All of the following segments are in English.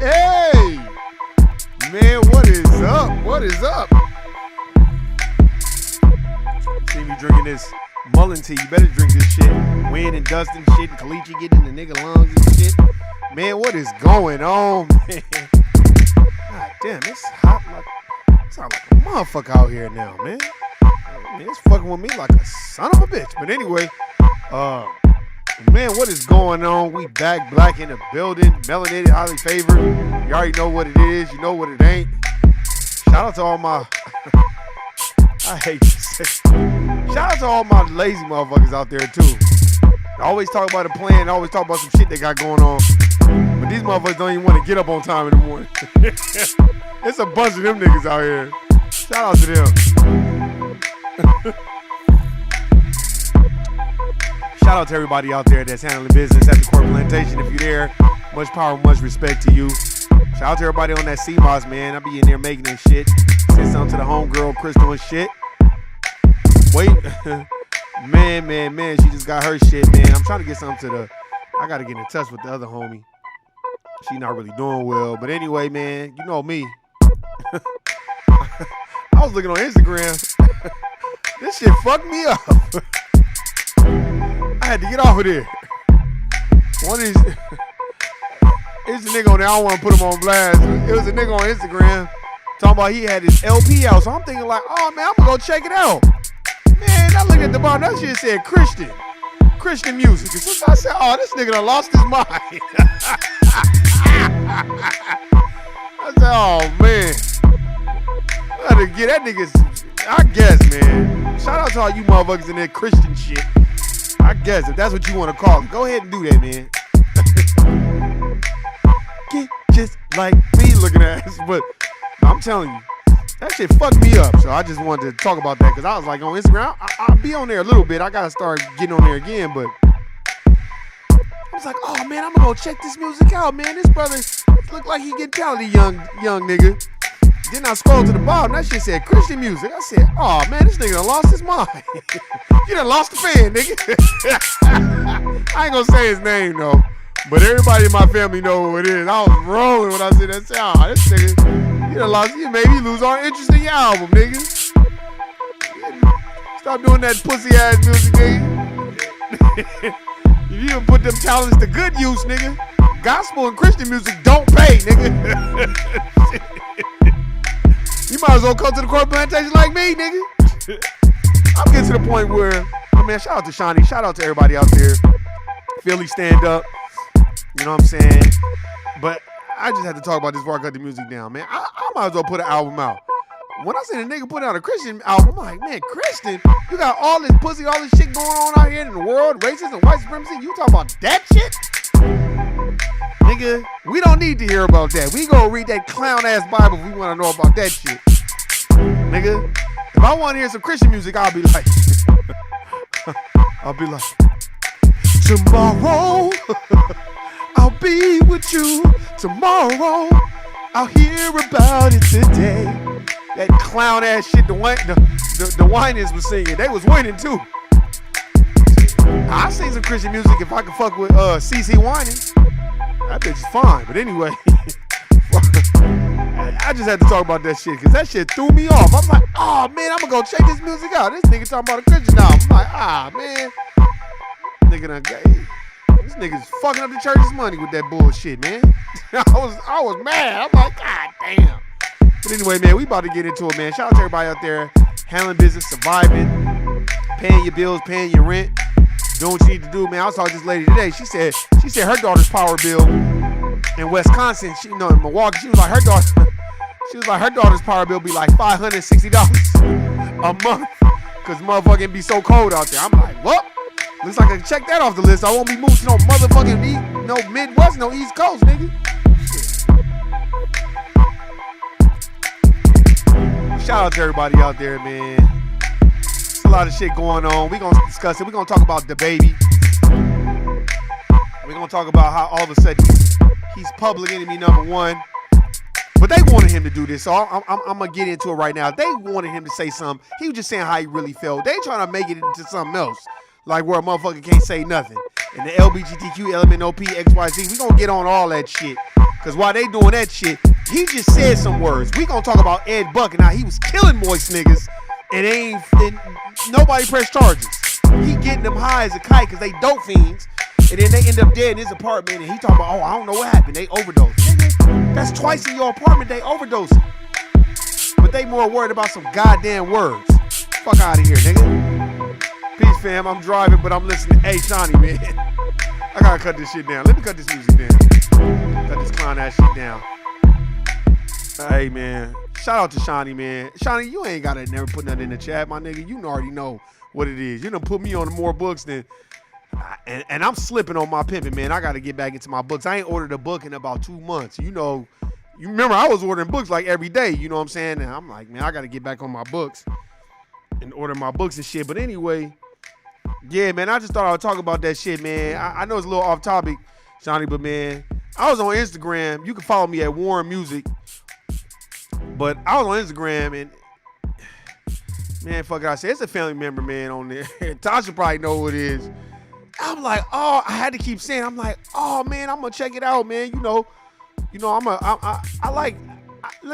Hey, man, what is up? What is up? See me drinking this Mullen tea. You better drink this shit. Win and Dust and shit. And Kalichi getting in the nigga lungs and shit. Man, what is going on, man? God damn, it's hot like it's hot like a motherfucker out here now, man. Man, it's fucking with me like a son of a bitch. But anyway, man, what is going on? We back, black in the building, melanated, highly favored. You already know what it is. You know what it ain't. Shout out to all my, I hate to say, shout out to all my lazy motherfuckers out there too. I always talk about a plan. I always talk about some shit they got going on. But these motherfuckers don't even want to get up on time in the morning. It's a bunch of them niggas out here. Shout out to them. Shout out to everybody out there that's handling business at the Corporate Plantation. If you're there, much power, much respect to you. Shout out to everybody on that CMOS, man. I be in there making this shit. Send something to the homegirl, Crystal and shit. Wait. man, she just got her shit, man. I'm trying to get something to I got to get in touch with the other homie. She not really doing well. But anyway, man, you know me. I was looking on Instagram. This shit fucked me up. I had to get off of there. One of these, it's a nigga on there. I don't want to put him on blast. It was a nigga on Instagram talking about he had his LP out. So I'm thinking like, oh man, I'm gonna go check it out. Man, I looked at the bottom. That shit said Christian music. And so I said, oh, this nigga done lost his mind. I said, oh man, I had to get that nigga. I guess, man. Shout out to all you motherfuckers in there Christian shit. I guess if that's what you want to call it, go ahead and do that, man. Get just like me looking at us, but I'm telling you, that shit fucked me up. So I just wanted to talk about that because I was like on Instagram, I'll be on there a little bit. I gotta start getting on there again, but I was like, oh man, I'm gonna go check this music out, man. This brother look like he get talented, young nigga. Then I scrolled to the bottom. That shit said Christian music. I said, oh man, this nigga done lost his mind. You done lost the fan, nigga. I ain't gonna say his name though, but everybody in my family know who it is. I was rolling when I said that. I said, oh, this nigga, you done lost. You made me lose all interest in your album, nigga. Stop doing that pussy ass music, nigga. If you even put them talents to good use, nigga. Gospel and Christian music don't pay, nigga. You might as well come to the court plantation like me, nigga. I'm getting to the point where, oh man, shout out to Shawnee, shout out to everybody out there. Philly stand up. You know what I'm saying? But I just had to talk about this before I cut the music down, man. I might as well put an album out. When I seen a nigga put out a Christian album, I'm like, man, Christian? You got all this pussy, all this shit going on out here in the world, racism and white supremacy. You talking about that shit? Nigga, we don't need to hear about that. We gonna read that clown-ass Bible if we want to know about that shit. Nigga, if I want to hear some Christian music, I'll be like, tomorrow, I'll be with you. Tomorrow, I'll hear about it today. That clown ass shit the Winans was singing. They was winning too. I sing some Christian music if I can fuck with CC Winans. That bitch is fine. But anyway, I just had to talk about that shit because that shit threw me off. I'm like, oh man, I'm gonna go check this music out. This nigga talking about a Christian album. I'm like, man. Nigga done gay. This nigga's fucking up the church's money with that bullshit, man. I was mad. I'm like, god damn. But anyway, man, we about to get into it, man. Shout out to everybody out there handling business, surviving, paying your bills, paying your rent, doing what you need to do, man. I was talking to this lady today. She said her daughter's power bill in Wisconsin, in Milwaukee, she was like her daughter's power bill be like $560 a month because motherfucking be so cold out there. I'm like, what? Looks like I can check that off the list. I won't be moving to no motherfucking no Midwest, no East Coast, nigga. Shout out to everybody out there, man. There's a lot of shit going on. We gonna discuss it. We gonna talk about the baby. We gonna talk about how all of a sudden he's public enemy number one. But they wanted him to do this, so I'm gonna get into it right now. They wanted him to say something. He was just saying how he really felt. They trying to make it into something else. Like where a motherfucker can't say nothing. And the LBGTQ, LMNOP, XYZ, we gonna get on all that shit. Cause while they doing that shit, he just said some words. We gonna talk about Ed Buck and how he was killing moist niggas and nobody pressed charges. He getting them high as a kite cause they dope fiends. And then they end up dead in his apartment and he talking about, oh, I don't know what happened. They overdosed. Nigga, that's twice in your apartment they overdosing. But they more worried about some goddamn words. Fuck out of here, nigga. Peace, fam. I'm driving, but I'm listening. Hey, Shawnee, man. I gotta cut this shit down. Let me cut this music down. Cut this clown ass shit down. Hey, man. Shout out to Shawnee, man. Shawnee, you ain't gotta never put nothing in the chat, my nigga. You already know what it is. You done put me on more books than... And I'm slipping on my pimping, man. I gotta get back into my books. I ain't ordered a book in about 2 months. You remember I was ordering books like every day. You know what I'm saying? And I'm like, man, I gotta get back on my books and order my books and shit. But anyway... Yeah, man, I just thought I would talk about that shit, man. I know it's a little off topic, Shawnee, but man, I was on Instagram. You can follow me at Warren Music. But I was on Instagram and, man, fuck it, I said, it's a family member, man, on there. Tasha probably know who it is. I'm like, oh, I had to keep saying, I'm like, oh, man, I'm going to check it out, man. Let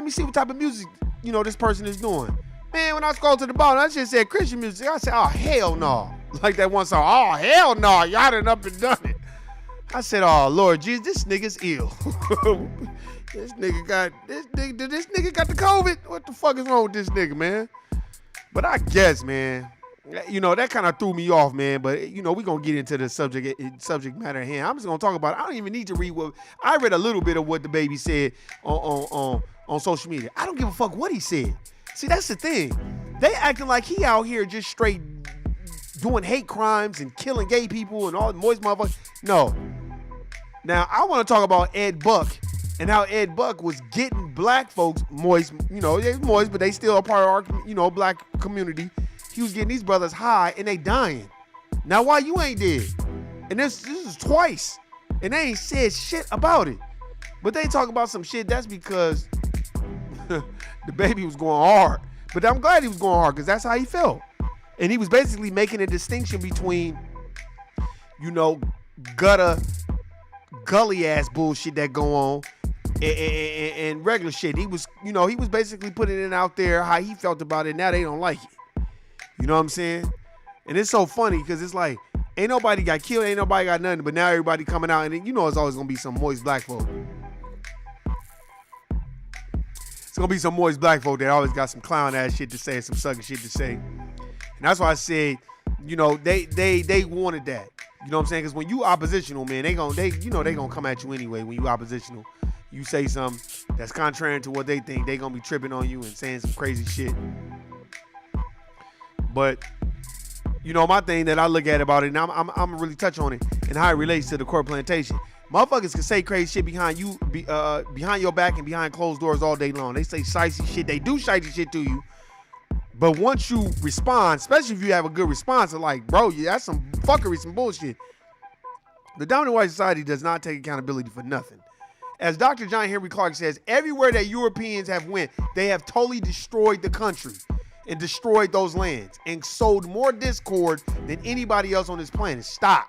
me see what type of music, this person is doing. Man, when I scrolled to the bottom, I just said Christian music. I said, oh, hell no. Like that one song, oh, hell no. Y'all done up and done it. I said, oh, Lord Jesus, this nigga's ill. This nigga got the COVID. What the fuck is wrong with this nigga, man? But I guess, man, that kind of threw me off, man. But, we going to get into the subject matter at hand. I'm just going to talk about it. I don't even need to read I read a little bit of what the baby said on social media. I don't give a fuck what he said. See, that's the thing. They acting like he out here just straight doing hate crimes and killing gay people and all the moist motherfuckers. No. Now, I want to talk about Ed Buck and how Ed Buck was getting black folks moist. They're moist, but they still a part of our, black community. He was getting these brothers high and they dying. Now, why you ain't dead? And this is twice. And they ain't said shit about it. But they talk about some shit. That's because... the baby was going hard. But I'm glad he was going hard because that's how he felt. And he was basically making a distinction between, gutter, gully ass bullshit that go on and regular shit. He was, he was basically putting it out there how he felt about it. Now they don't like it. You know what I'm saying? And it's so funny because it's like, Ain't nobody got killed. Ain't nobody got nothing. But now everybody coming out, and you know it's always gonna be some moist black folk. It's gonna be some moist black folk that always got some clown ass shit to say, some sucking shit to say. And that's why I said, you know, they wanted that. You know what I'm saying? Because when you oppositional, man, they gonna come at you anyway. When you oppositional, you say something that's contrary to what they think, they gonna be tripping on you and saying some crazy shit. But you know, my thing that I look at about it, and I'm gonna really touch on it and how it relates to the court plantation. Motherfuckers can say crazy shit behind you, behind your back and behind closed doors all day long. They say shicey shit. They do shicey shit to you. But once you respond, especially if you have a good response, of like, bro, yeah, that's some fuckery, some bullshit. The dominant white society does not take accountability for nothing. As Dr. John Henry Clark says, everywhere that Europeans have went, they have totally destroyed the country and destroyed those lands and sowed more discord than anybody else on this planet. Stop.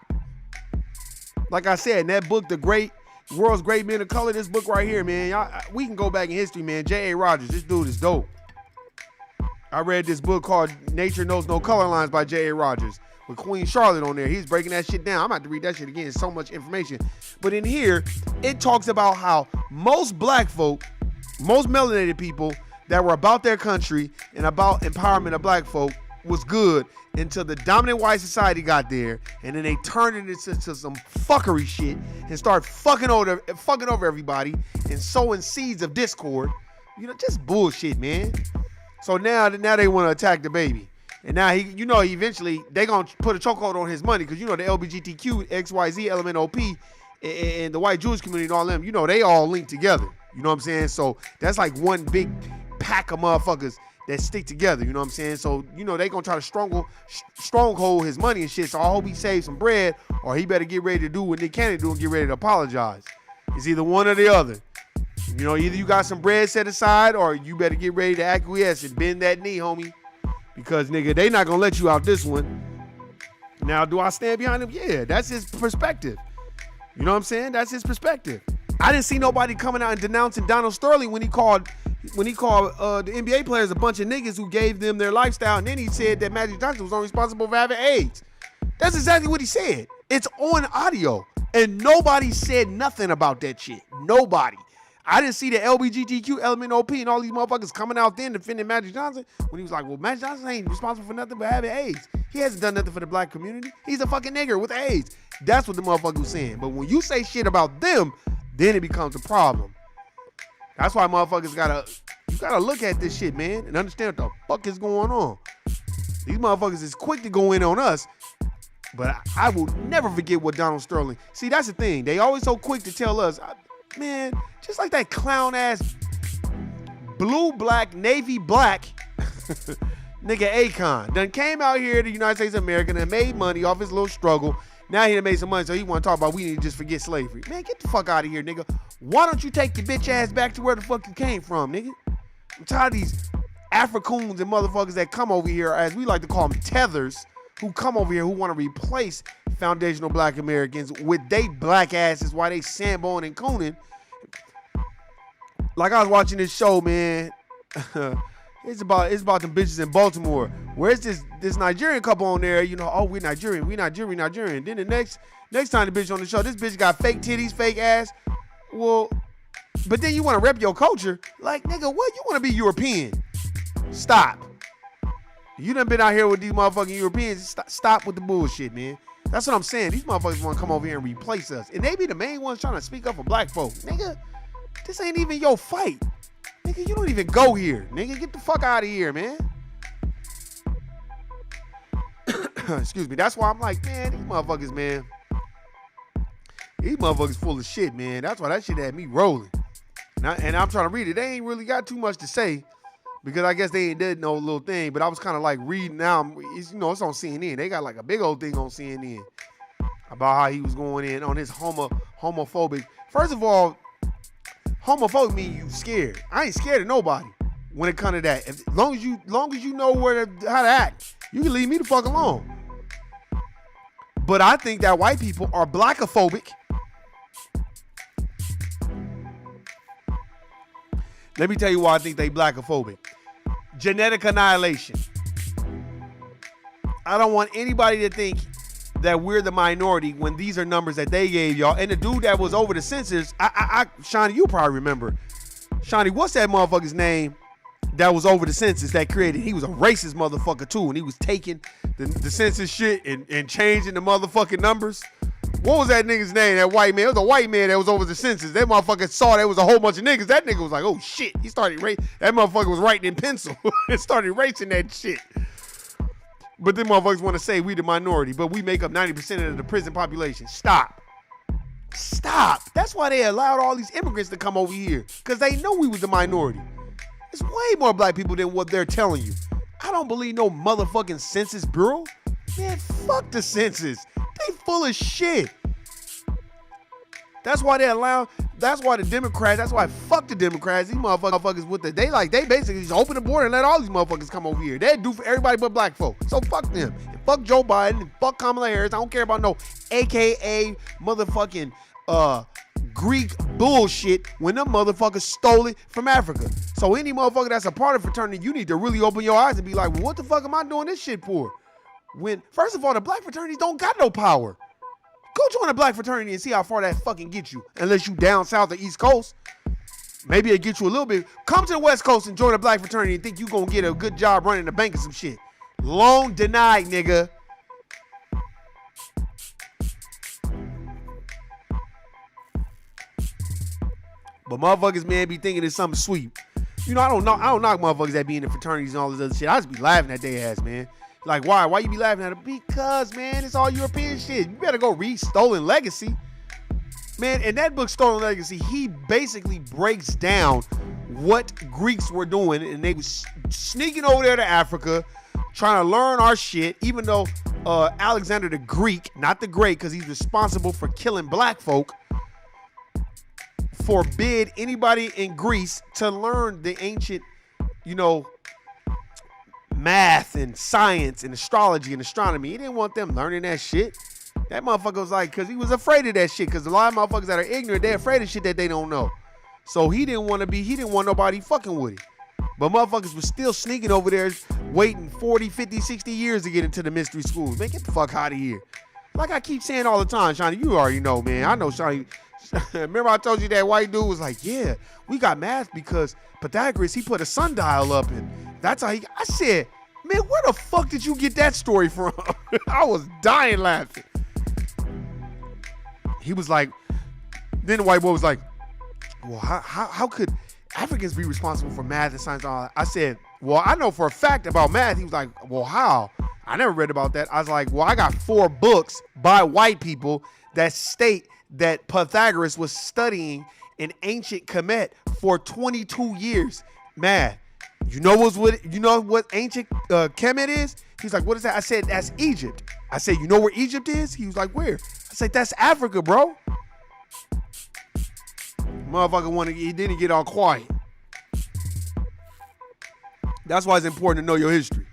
Like I said, in that book, The World's Great Men of Color, this book right here, man, we can go back in history, man. J.A. Rogers, this dude is dope. I read this book called Nature Knows No Color Lines by J.A. Rogers with Queen Charlotte on there. He's breaking that shit down. I'm about to read that shit again. It's so much information. But in here, it talks about how most black folk, most melanated people that were about their country and about empowerment of black folk was good until the dominant white society got there, and then they turned it into some fuckery shit and start fucking over everybody and sowing seeds of discord. You know, just bullshit, man. So now they want to attack the baby. And now eventually they gonna put a chokehold on his money, because you know the LGBTQ, XYZ, LMNOP, and the white Jewish community and all them, you know, they all linked together. You know what I'm saying? So that's like one big pack of motherfuckers that stick together. You know what I'm saying? So, you know, they gonna try to stronghold his money and shit. So I hope he saves some bread, or he better get ready to do what Nick Cannon do and get ready to apologize. It's either one or the other. You know, either you got some bread set aside, or you better get ready to acquiesce and bend that knee, homie. Because, nigga, they not gonna let you out this one. Now, do I stand behind him? Yeah, that's his perspective. You know what I'm saying? That's his perspective. I didn't see nobody coming out and denouncing Donald Sterling when he called the NBA players a bunch of niggas who gave them their lifestyle, and then he said that Magic Johnson was only responsible for having AIDS. That's exactly what he said. It's on audio, and nobody said nothing about that shit. Nobody. I didn't see the LGBTQ, LMNOP, and all these motherfuckers coming out then defending Magic Johnson when he was like, well, Magic Johnson ain't responsible for nothing but having AIDS. He hasn't done nothing for the black community. He's a fucking nigger with AIDS. That's what the motherfucker was saying. But when you say shit about them, then it becomes a problem. That's why motherfuckers gotta look at this shit, man, and understand what the fuck is going on. These motherfuckers is quick to go in on us, but I will never forget what Donald Sterling. See, that's the thing. They always so quick to tell us, man, just like that clown ass blue, black, navy, black nigga Akon done came out here to the United States of America and made money off his little struggle. Now he done made some money, so he want to talk about we need to just forget slavery. Man, get the fuck out of here, nigga. Why don't you take your bitch ass back to where the fuck you came from, nigga? I'm tired of these Africoons and motherfuckers that come over here, as we like to call them, tethers, who come over here who want to replace foundational black Americans with they black asses while they Sambone and Conan. Like I was watching this show, man. It's about them bitches in Baltimore. Where's this Nigerian couple on there? You know, oh, we're Nigerian. Then the next time the bitch on the show, this bitch got fake titties, fake ass. Well, but then you want to rep your culture. Like, nigga, what? You want to be European? Stop. You done been out here with these motherfucking Europeans. Stop with the bullshit, man. That's what I'm saying. These motherfuckers want to come over here and replace us. And they be the main ones trying to speak up for black folk. Nigga, this ain't even your fight. Nigga, you don't even go here. Nigga, get the fuck out of here, man. Excuse me. That's why I'm like, man, these motherfuckers, man. These motherfuckers full of shit, man. That's why that shit had me rolling. And I'm trying to read it. They ain't really got too much to say, because I guess they ain't did no little thing. But I was kind of like reading now. It's on CNN. They got like a big old thing on CNN about how he was going in on his homophobic. First of all, homophobic mean you scared. I ain't scared of nobody when it comes to that. As long as you know how to act, you can leave me the fuck alone. But I think that white people are blackophobic. Let me tell you why I think they blackophobic. Genetic annihilation. I don't want anybody to think that we're the minority when these are numbers that they gave y'all. And the dude that was over the census, Shawnee, you probably remember. Shawnee, what's that motherfucker's name that was over the census that created? He was a racist motherfucker too, and he was taking the census shit and changing the motherfucking numbers. What was that nigga's name? That white man. It was a white man that was over the census. That motherfucker saw there was a whole bunch of niggas. That nigga was like, oh shit. He started that motherfucker was writing in pencil and started erasing that shit. But then motherfuckers want to say we the minority, but we make up 90% of the prison population. Stop. That's why they allowed all these immigrants to come over here, because they know we was the minority. There's way more black people than what they're telling you. I don't believe no motherfucking Census Bureau. Man, fuck the census. They full of shit. That's why the Democrats, that's why fuck the Democrats. These motherfuckers they basically just open the border and let all these motherfuckers come over here. They do for everybody but black folk. So fuck them. And fuck Joe Biden and fuck Kamala Harris. I don't care about no AKA motherfucking Greek bullshit when them motherfuckers stole it from Africa. So any motherfucker that's a part of fraternity, you need to really open your eyes and be like, well, what the fuck am I doing this shit for? When, first of all, the black fraternities don't got no power. Go join a black fraternity and see how far that fucking gets you. Unless you down south or east coast. Maybe it get you a little bit. Come to the west coast and join a black fraternity and think you gonna get a good job running the bank or some shit. Loan denied, nigga. But motherfuckers, man, be thinking it's something sweet. You know, I don't knock motherfuckers that be in the fraternities and all this other shit. I just be laughing at their ass, man. Like, why? Why you be laughing at it? Because, man, it's all European shit. You better go read Stolen Legacy. Man, in that book, Stolen Legacy, he basically breaks down what Greeks were doing, and they was sneaking over there to Africa, trying to learn our shit, even though Alexander the Greek, not the Great, because he's responsible for killing black folk, forbid anybody in Greece to learn the ancient, math and science and astrology and astronomy. He didn't want them learning that shit. That motherfucker was like, because he was afraid of that shit, because a lot of motherfuckers that are ignorant, they're afraid of shit that they don't know. So he didn't want nobody fucking with it. But motherfuckers was still sneaking over there, waiting 40, 50, 60 years to get into the mystery schools. Man, get the fuck out of here. Like I keep saying all the time, Shawnee, you already know, man. I know, Shawnee. Remember I told you that white dude was like, yeah, we got math because Pythagoras, he put a sundial up, and that's how I said, man, where the fuck did you get that story from? I was dying laughing. He was like, then the white boy was like, well, how could Africans be responsible for math and science and all that? I said, well, I know for a fact about math. He was like, well, how? I never read about that. I was like, well, I got 4 books by white people that state that Pythagoras was studying in ancient Kemet for 22 years. Math. You know what ancient Kemet is? He's like, what is that? I said, that's Egypt. I said, you know where Egypt is? He was like, where? I said, that's Africa, bro. Motherfucker he didn't get all quiet. That's why it's important to know your history.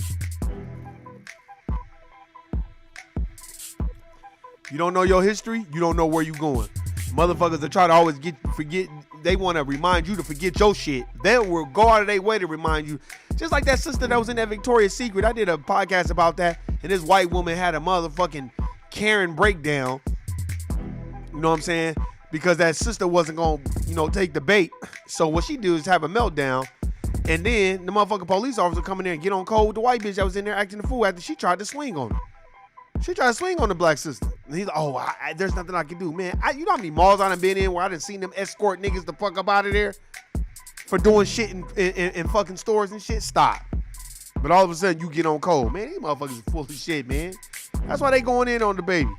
You don't know your history, you don't know where you going. Motherfuckers that try to always forget, they want to remind you to forget your shit. They will go out of their way to remind you. Just like that sister that was in that Victoria's Secret. I did a podcast about that, and this white woman had a motherfucking Karen breakdown. You know what I'm saying? Because that sister wasn't going to, take the bait. So what she do is have a meltdown, and then the motherfucking police officer come in there and get on cold with the white bitch that was in there acting the fool after she tried to swing on her. She tried to swing on the black sister. And he's like, there's nothing I can do. Man, you know how many malls I done been in where I done seen them escort niggas the fuck up out of there for doing shit in fucking stores and shit? Stop. But all of a sudden, you get on cold. Man, these motherfuckers are full of shit, man. That's why they going in on the baby.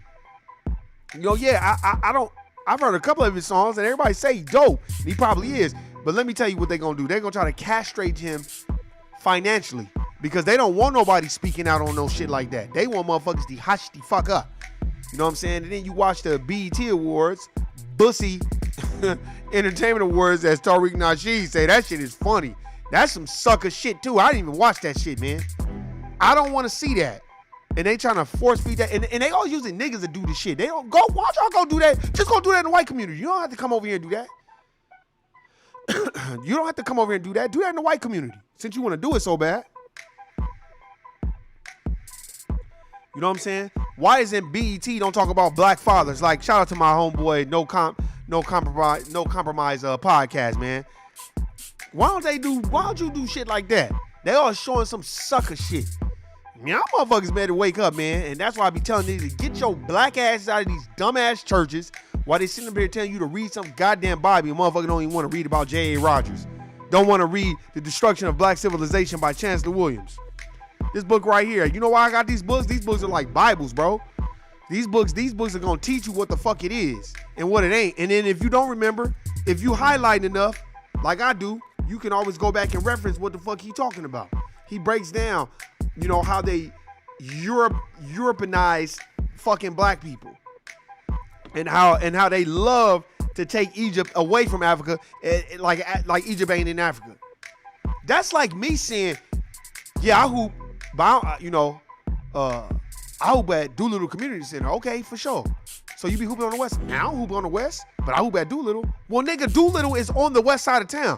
I've heard a couple of his songs, and everybody say he dope. And he probably is. But let me tell you what they're going to do. They're going to try to castrate him financially. Because they don't want nobody speaking out on no shit like that. They want motherfuckers to hush the fuck up. You know what I'm saying? And then you watch the BET Awards, Bussy Entertainment Awards, as Tariq Nasheed say. That shit is funny. That's some sucker shit too. I didn't even watch that shit, man. I don't want to see that. And they trying to force feed that. And they all using niggas to do the shit. They don't go, why don't y'all go do that? Just go do that in the white community. You don't have to come over here and do that. You don't have to come over here and do that. Do that in the white community. Since you want to do it so bad. You know what I'm saying? Why isn't BET don't talk about black fathers? Like, shout out to my homeboy, no compromise podcast, man. Why don't you do shit like that? They all showing some sucker shit. Y'all motherfuckers better wake up, man. And that's why I be telling niggas to get your black asses out of these dumbass churches while they sitting up here telling you to read some goddamn Bible. You motherfucker don't even want to read about J.A. Rogers. Don't want to read The Destruction of Black Civilization by Chancellor Williams. This book right here. You know why I got these books? These books are like Bibles, bro. These books are going to teach you what the fuck it is and what it ain't. And then if you don't remember, if you highlight enough, like I do, you can always go back and reference what the fuck he talking about. He breaks down, you know, how they Europeanize fucking black people. And how they love to take Egypt away from Africa, like Egypt ain't in Africa. That's like me saying, yeah, I hoop, but I hoop at Doolittle Community Center. Okay, for sure. So you be hooping on the west? Now I don't hoop on the west, but I hoop at Doolittle. Well, nigga, Doolittle is on the west side of town,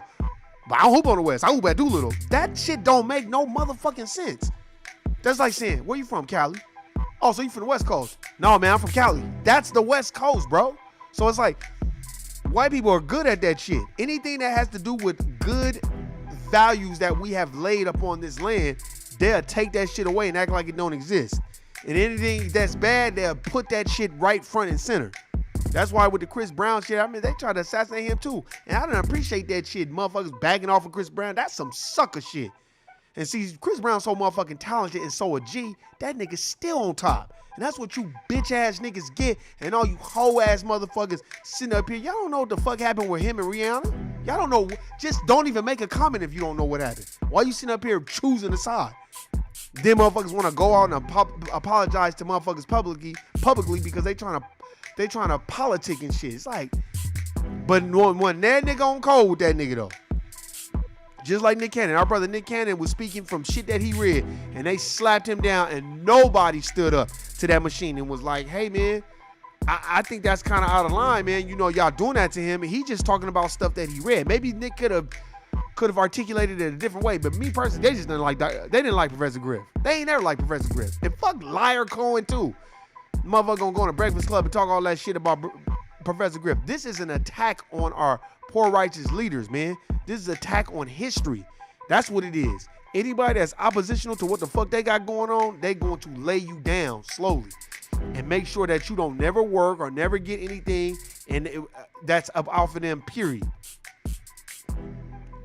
but I don't hoop on the west. I hoop at Doolittle. That shit don't make no motherfucking sense. That's like saying, where you from, Cali? Oh, so you from the West Coast? No, man, I'm from Cali. That's the West Coast, bro. So it's like, white people are good at that shit. Anything that has to do with good values that we have laid upon this land, they'll take that shit away and act like it don't exist. And anything that's bad, they'll put that shit right front and center. That's why with the Chris Brown shit, I mean, they tried to assassinate him too. And I don't appreciate that shit. Motherfuckers backing off of Chris Brown. That's some sucker shit. And see, Chris Brown's so motherfucking talented and so a G, that nigga's still on top. And that's what you bitch ass niggas get. And all you hoe ass motherfuckers sitting up here, y'all don't know what the fuck happened with him and Rihanna. Y'all don't know. Just don't even make a comment if you don't know what happened. Why you sitting up here choosing a side? Then motherfuckers want to go out and apologize to motherfuckers publicly because they trying to politic and shit. It's like, but when that nigga on cold with that nigga though. Just like Nick Cannon. Our brother Nick Cannon was speaking from shit that he read, and they slapped him down, and nobody stood up to that machine and was like, hey, man, I think that's kind of out of line, man. You know, y'all doing that to him, and he just talking about stuff that he read. Maybe Nick could have articulated it a different way, but me personally, they didn't like Professor Griff. They ain't never liked Professor Griff. And fuck Liar Cohen, too. Motherfucker gonna go on a Breakfast Club and talk all that shit about Professor Griff. This is an attack on our poor righteous leaders, man. This is an attack on history. That's what it is. Anybody that's oppositional to what the fuck they got going on, they going to lay you down slowly and make sure that you don't never work or never get anything, and that's off of them, period.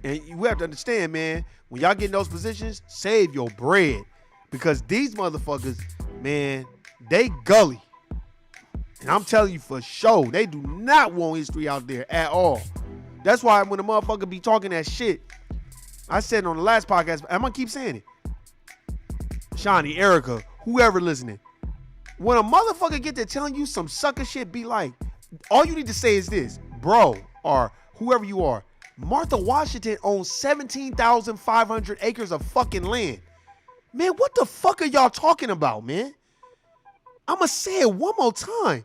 And you have to understand, man, when y'all get in those positions, save your bread, because these motherfuckers, man, they gully. And I'm telling you for sure, they do not want history out there at all. That's why when a motherfucker be talking that shit, I said on the last podcast, I'm going to keep saying it. Shawnee, Erica, whoever listening. When a motherfucker get to telling you some sucker shit, be like, all you need to say is this, bro, or whoever you are, Martha Washington owns 17,500 acres of fucking land. Man, what the fuck are y'all talking about, man? I'm going to say it one more time.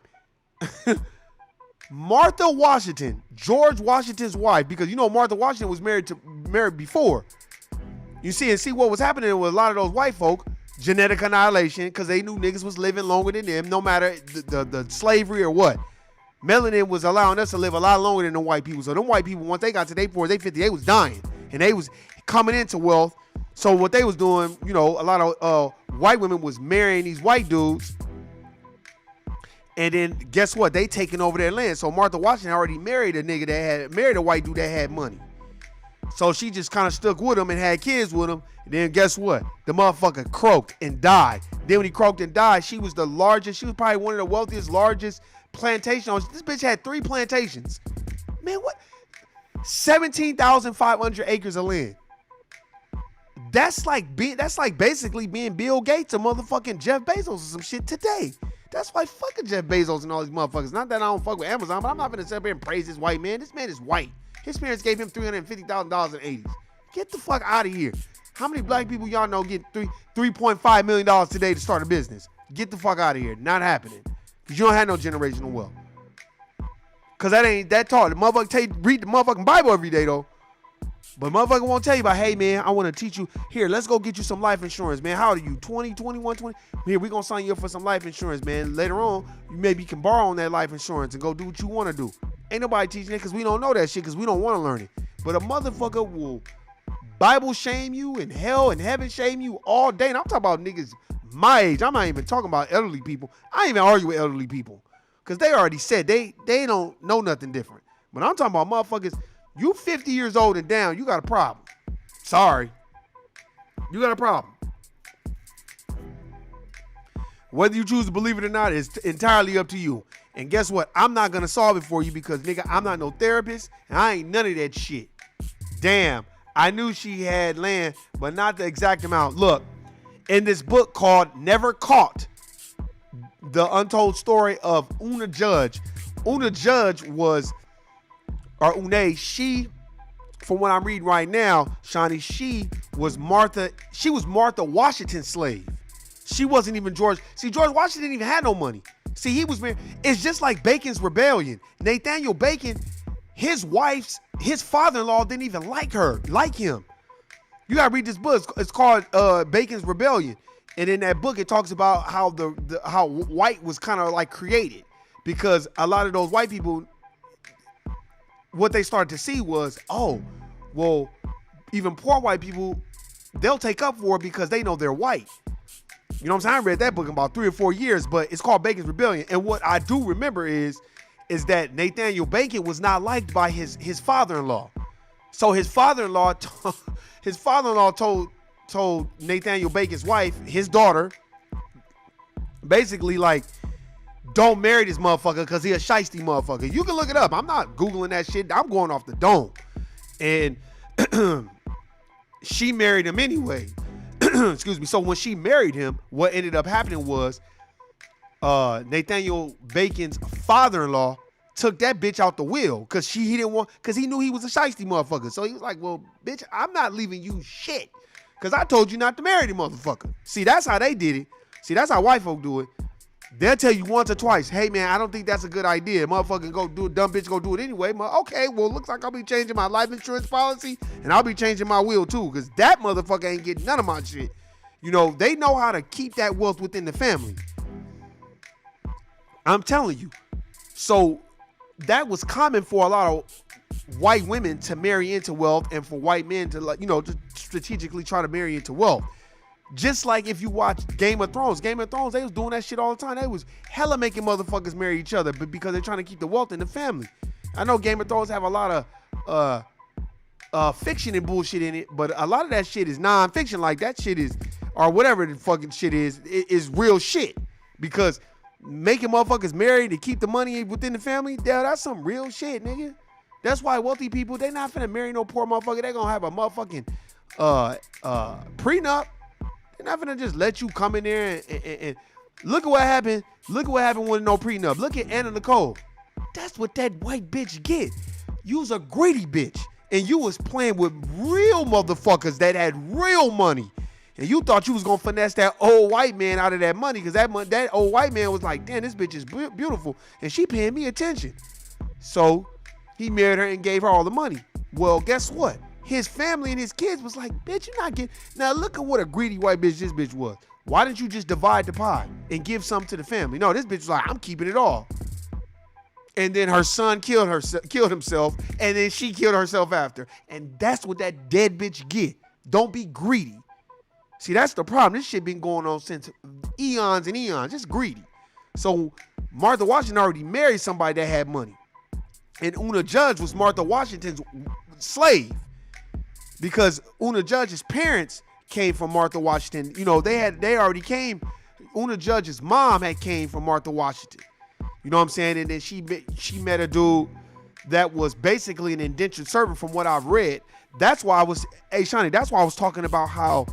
Martha Washington, George Washington's wife, because you know Martha Washington was married before. You see what was happening with a lot of those white folk, genetic annihilation, because they knew niggas was living longer than them, no matter the slavery or what. Melanin was allowing us to live a lot longer than the white people. So them white people, once they got to their 40s, they 50, they was dying. And they was coming into wealth. So what they was doing, you know, a lot of white women was marrying these white dudes. And then guess what? They taking over their land. So Martha Washington already married a white dude that had money. So she just kind of stuck with him and had kids with him. And then guess what? The motherfucker croaked and died. Then when he croaked and died, she was probably one of the wealthiest, largest plantation owners. This bitch had 3 plantations. Man, what? 17,500 acres of land. That's like basically being Bill Gates or motherfucking Jeff Bezos or some shit today. That's why fucking Jeff Bezos and all these motherfuckers. Not that I don't fuck with Amazon, but I'm not gonna sit up here and praise this white man. This man is white. His parents gave him $350,000 in the 80s. Get the fuck out of here. How many black people y'all know get $3.5 million today to start a business? Get the fuck out of here. Not happening. Because you don't have no generational wealth. Because that ain't that taught. The motherfucker read the motherfucking Bible every day, though. But motherfucker won't tell you about, hey, man, I want to teach you. Here, let's go get you some life insurance, man. How old are you? 20, 21, 20? Here, we're going to sign you up for some life insurance, man. Later on, you maybe can borrow on that life insurance and go do what you want to do. Ain't nobody teaching it because we don't know that shit because we don't want to learn it. But a motherfucker will Bible shame you and hell and heaven shame you all day. And I'm talking about niggas my age. I'm not even talking about elderly people. I ain't even argue with elderly people because they already said they don't know nothing different. But I'm talking about motherfuckers. You 50 years old and down, you got a problem. Sorry. You got a problem. Whether you choose to believe it or not is entirely up to you. And guess what? I'm not going to solve it for you because, nigga, I'm not no therapist and I ain't none of that shit. Damn. I knew she had land, but not the exact amount. Look, in this book called Never Caught, the untold story of Una Judge. Una Judge was... or Une, she, from what I'm reading right now, Shawnee, she was Martha Washington's slave. She wasn't even George. See, George Washington didn't even have no money. See, he was, it's just like Bacon's rebellion. Nathaniel Bacon, his father-in-law didn't even like him. You gotta read this book. It's called Bacon's Rebellion. And in that book, it talks about how how white was kind of like created because a lot of those white people, what they started to see was, oh, well, even poor white people, they'll take up for it because they know they're white. You know what I'm saying? I read that book in about 3 or 4 years, but it's called Bacon's Rebellion. And what I do remember is that Nathaniel Bacon was not liked by his father-in-law. So his father-in-law told Nathaniel Bacon's wife, his daughter, basically like, don't marry this motherfucker because he a shiesty motherfucker. You can look it up. I'm not Googling that shit. I'm going off the dome. And she married him anyway. Excuse me. So when she married him, what ended up happening was Nathaniel Bacon's father-in-law took that bitch out the will because he knew he was a shiesty motherfucker. So he was like, well, bitch, I'm not leaving you shit because I told you not to marry the motherfucker. See, that's how they did it. See, that's how white folk do it. They'll tell you once or twice, hey, man, I don't think that's a good idea. Motherfucker go do it, dumb bitch go do it anyway. Okay, well, looks like I'll be changing my life insurance policy and I'll be changing my will too because that motherfucker ain't getting none of my shit. You know, they know how to keep that wealth within the family. I'm telling you. So that was common for a lot of white women to marry into wealth and for white men to, like, you know, to strategically try to marry into wealth. Just like if you watch Game of Thrones, they was doing that shit all the time. They was hella making motherfuckers marry each other, but because they're trying to keep the wealth in the family. I know Game of Thrones have a lot of fiction and bullshit in it, but a lot of that shit is non-fiction. Like that shit is, or whatever the fucking shit is real shit. Because making motherfuckers marry to keep the money within the family, that's some real shit, nigga. That's why wealthy people, they not finna marry no poor motherfucker. They gonna have a motherfucking prenup. They're not gonna just let you come in there and look at what happened. Look at what happened with no prenup. Look at Anna Nicole. That's what that white bitch get. You was a greedy bitch. And you was playing with real motherfuckers that had real money. And you thought you was gonna finesse that old white man out of that money because that old white man was like, damn, this bitch is beautiful. And she paying me attention. So he married her and gave her all the money. Well, guess what? His family and his kids was like, bitch, you're not getting... Now, look at what a greedy white bitch this bitch was. Why didn't you just divide the pie and give some to the family? No, this bitch was like, I'm keeping it all. And then her son killed himself, and then she killed herself after. And that's what that dead bitch get. Don't be greedy. See, that's the problem. This shit been going on since eons and eons. Just greedy. So Martha Washington already married somebody that had money. And Una Judge was Martha Washington's slave. Because Una Judge's parents came from Martha Washington. You know, they already came. Una Judge's mom had came from Martha Washington. You know what I'm saying? And then she met a dude that was basically an indentured servant from what I've read. That's why Shawnee, that's why I was talking about how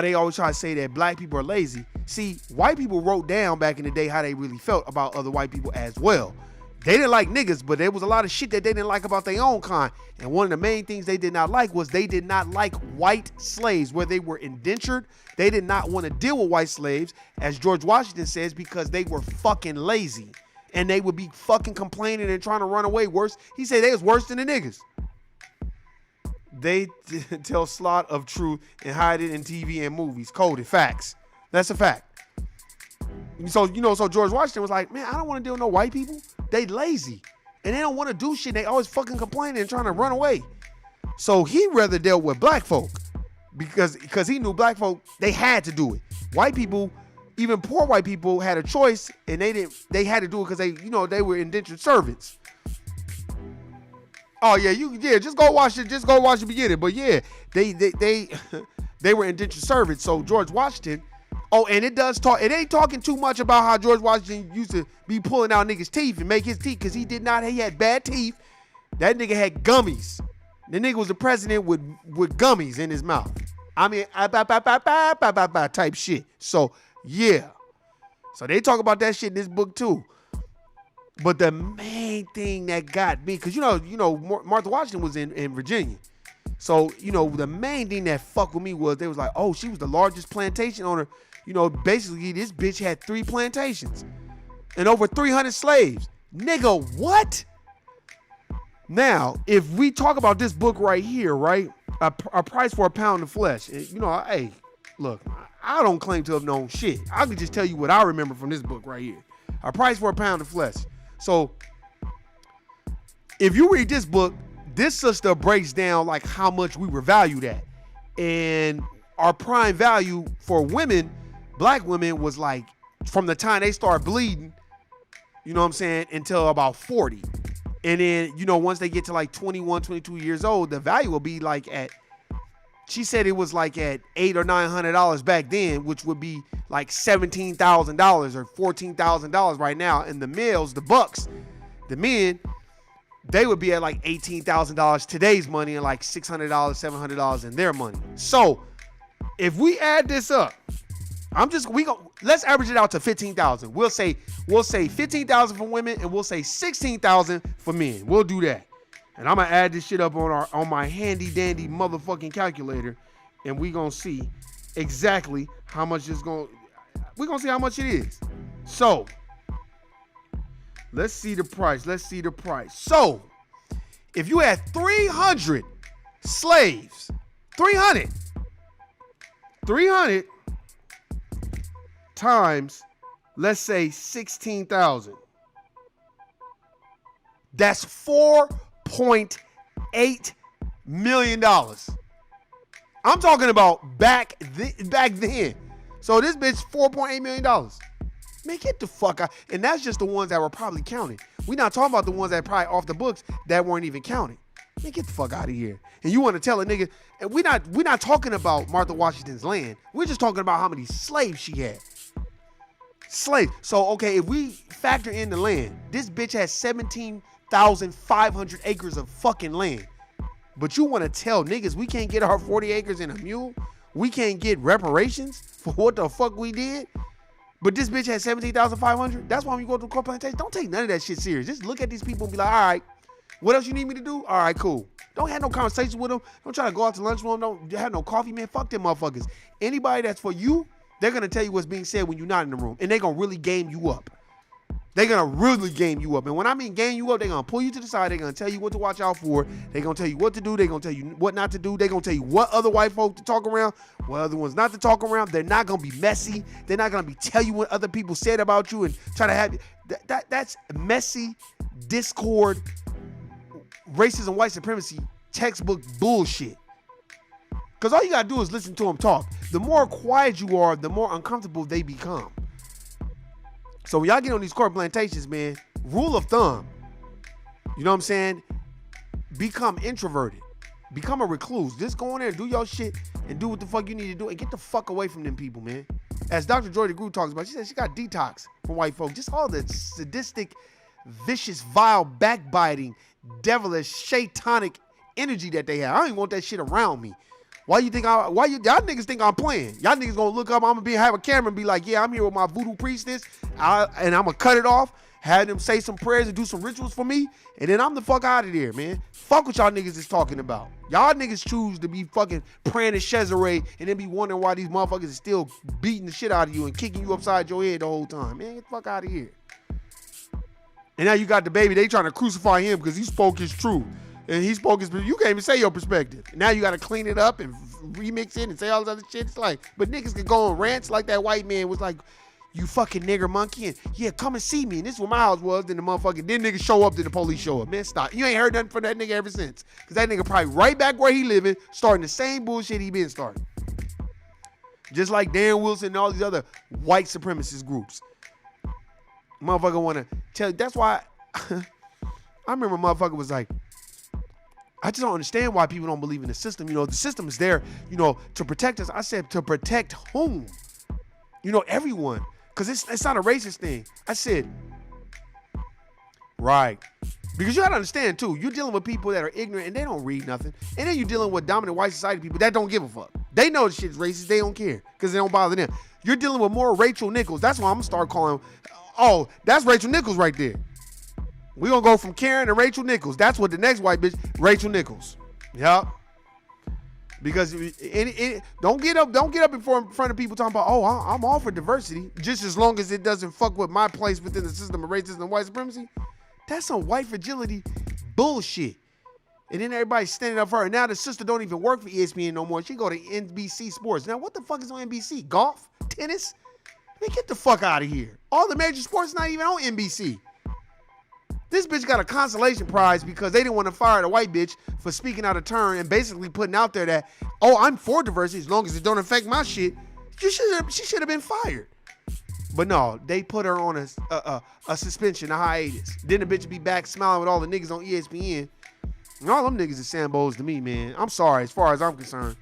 they always try to say that black people are lazy. See, white people wrote down back in the day how they really felt about other white people as well. They didn't like niggas, but there was a lot of shit that they didn't like about their own kind. And one of the main things they did not like was they did not like white slaves where they were indentured. They did not want to deal with white slaves, as George Washington says, because they were fucking lazy. And they would be fucking complaining and trying to run away worse. He said they was worse than the niggas. they tell slot of truth and hide it in TV and movies. Coded facts. That's a fact. So, so George Washington was like, man, I don't want to deal with no white people. They lazy. And they don't want to do shit. They always fucking complaining and trying to run away. So he rather dealt with black folk because he knew black folk, they had to do it. White people, even poor white people, had a choice, and they had to do it because they were indentured servants. Oh yeah, just go watch it. Just go watch the beginning. But yeah, they were indentured servants. So George Washington. Oh, and it does talk. It ain't talking too much about how George Washington used to be pulling out niggas' teeth and make his teeth, because he did not. He had bad teeth. That nigga had gummies. The nigga was the president with gummies in his mouth. I mean, type shit. So yeah. So they talk about that shit in this book too. But the main thing that got me, because Martha Washington was in Virginia. So, the main thing that fucked with me was they was like, oh, she was the largest plantation owner. Basically this bitch had 3 plantations and over 300 slaves. Nigga, what? Now, if we talk about this book right here, right? A price for a pound of flesh. Hey, look, I don't claim to have known shit. I can just tell you what I remember from this book right here. A price for a pound of flesh. So if you read this book, this sister breaks down like how much we were valued at. And our prime value for women, black women, was like from the time they start bleeding, until about 40. And then, once they get to like 21, 22 years old, the value will be like she said it was like at $800 or $900 back then, which would be like $17,000 or $14,000 right now. And the males, the bucks, the men, they would be at like $18,000 today's money and like $600, $700 in their money. So if we add this up, let's average it out to 15,000. We'll say 15,000 for women and we'll say 16,000 for men. We'll do that. And I'm gonna add this shit up on my handy dandy motherfucking calculator, and we gonna see exactly how much we're gonna see how much it is. So let's see the price. So if you had 300 slaves, 300 times, let's say 16,000. That's $4.8 million. I'm talking about back then. So this bitch $4.8 million. Man, get the fuck out. And that's just the ones that were probably counted. We're not talking about the ones that probably off the books that weren't even counted. Man, get the fuck out of here. And you want to tell a nigga, and we're not talking about Martha Washington's land. We're just talking about how many slaves she had. Slaves. So, okay, if we factor in the land, this bitch has 17,500 acres of fucking land. But you want to tell niggas we can't get our 40 acres and a mule? We can't get reparations for what the fuck we did? But this bitch has 17,500? That's why when you go to the court plantation, don't take none of that shit serious. Just look at these people and be like, all right, what else you need me to do? All right, cool. Don't have no conversation with them. Don't try to go out to lunch with them. Don't have no coffee, man. Fuck them motherfuckers. Anybody that's for you, they're going to tell you what's being said when you're not in the room. And they're going to really game you up. They're going to really game you up. And when I mean game you up, they're going to pull you to the side. They're going to tell you what to watch out for. They're going to tell you what to do. They're going to tell you what not to do. They're going to tell you what other white folk to talk around, what other ones not to talk around. They're not going to be messy. They're not going to be tell you what other people said about you and try to have you. That's messy, discord, racism, white supremacy, textbook bullshit. Because all you got to do is listen to them talk. The more quiet you are, the more uncomfortable they become. So when y'all get on these court plantations, man, rule of thumb, you know what I'm saying? Become introverted. Become a recluse. Just go in there and do your shit and do what the fuck you need to do and get the fuck away from them people, man. As Dr. Joy DeGroot talks about, she said she got detox from white folk. Just all the sadistic, vicious, vile, backbiting, devilish, satanic energy that they have. I don't even want that shit around me. Y'all niggas think I'm playing? Y'all niggas gonna look up, I'm gonna have a camera and be like, yeah, I'm here with my voodoo priestess, and I'm gonna cut it off, have them say some prayers and do some rituals for me, and then I'm the fuck out of there, man. Fuck what y'all niggas is talking about. Y'all niggas choose to be fucking praying to Cesare and then be wondering why these motherfuckers is still beating the shit out of you and kicking you upside your head the whole time. Man, get the fuck out of here. And now you got the baby, they trying to crucify him because he spoke his truth. And he spoke his, you can't even say your perspective. Now you got to clean it up and remix it and say all this other shit. It's like, but niggas can go on rants like that white man was like, you fucking nigger monkey, and yeah, come and see me. And this is where my house was. Then the motherfucker, then niggas show up, then the police show up. Man, stop. You ain't heard nothing from that nigga ever since. Because that nigga probably right back where he living, starting the same bullshit he been starting. Just like Dan Wilson and all these other white supremacist groups. Motherfucker want to tell you. That's why I remember motherfucker was like, I just don't understand why people don't believe in the system. You know, the system is there, you know, to protect us. I said, to protect whom? You know, everyone. Because it's not a racist thing. I said, right. Because you got to understand, too, you're dealing with people that are ignorant and they don't read nothing. And then you're dealing with dominant white society people that don't give a fuck. They know the shit's racist. They don't care because it don't bother them. You're dealing with more Rachel Nichols. That's why I'm going to start calling, oh, that's Rachel Nichols right there. We're going to go from Karen to Rachel Nichols. That's what the next white bitch, Rachel Nichols. Yep. Because don't get up in front of people talking about, oh, I'm all for diversity, just as long as it doesn't fuck with my place within the system of racism and white supremacy. That's some white fragility bullshit. And then everybody's standing up for her. Now the sister don't even work for ESPN no more. She go to NBC Sports. Now what the fuck is on NBC? Golf? Tennis? Man, get the fuck out of here. All the major sports not even on NBC. This bitch got a consolation prize because they didn't want to fire the white bitch for speaking out of turn and basically putting out there that, oh, I'm for diversity as long as it don't affect my shit. She should have been fired. But no, they put her on a suspension, a hiatus. Then the bitch be back smiling with all the niggas on ESPN. And all them niggas is Sambos to me, man. I'm sorry, as far as I'm concerned.